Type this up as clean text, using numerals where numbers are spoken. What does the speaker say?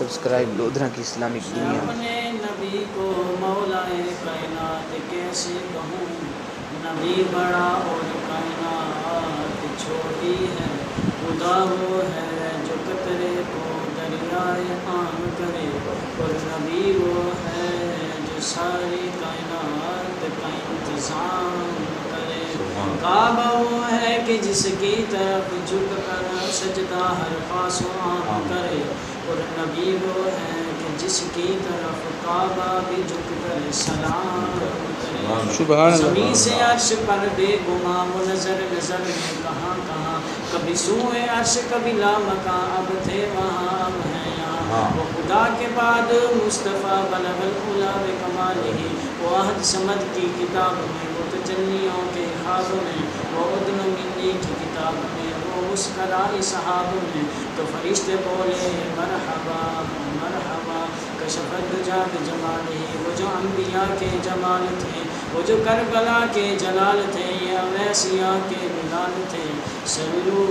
Subscribe Lodhra کی Islamic دنیا۔ اپنے نبی کو مولائے کائنات کیسے کہوں، نبی بڑا اور کائنات چھوٹی ہے، خدا وہ ہے جو قطرے کو دریائے عام کرے، اور نبی وہ ہے جو ساری کائنات کا انتظام کرے۔ کعبہ وہ ہے کہ جس کی طرف جھک کر سجدہ ہر خاص و عام کرے، اور نبی وہ ہے کہ جس کی طرف کعبہ بھی جھک کر سلام کرے۔ سبحان اللہ۔ زمین سے عرش پر بے گماں وہ نظر نظر میں کہاں کہاں، کبھی سوئے عرش کبھی لامکاں، اب تھے وہاں اب ہیں یہاں۔ وہ خدا کے بعد مصطفیٰ بلغ العلا بکمالہ، وہ عہد صمد کی کتاب میں، وہ تجلیوں کے خواب میں، وہ ادن و منی کی کتاب میں، وہ مسکرائی صحاب میں، تو فرشتے بولے مرحبا مرحبا۔ کشف الدجی بجمالہ، وہ جو انبیاء کے جمال تھے، وہ جو کربلا کے جلال تھے، یہ اویسیاء کے بلال تھے۔ صلو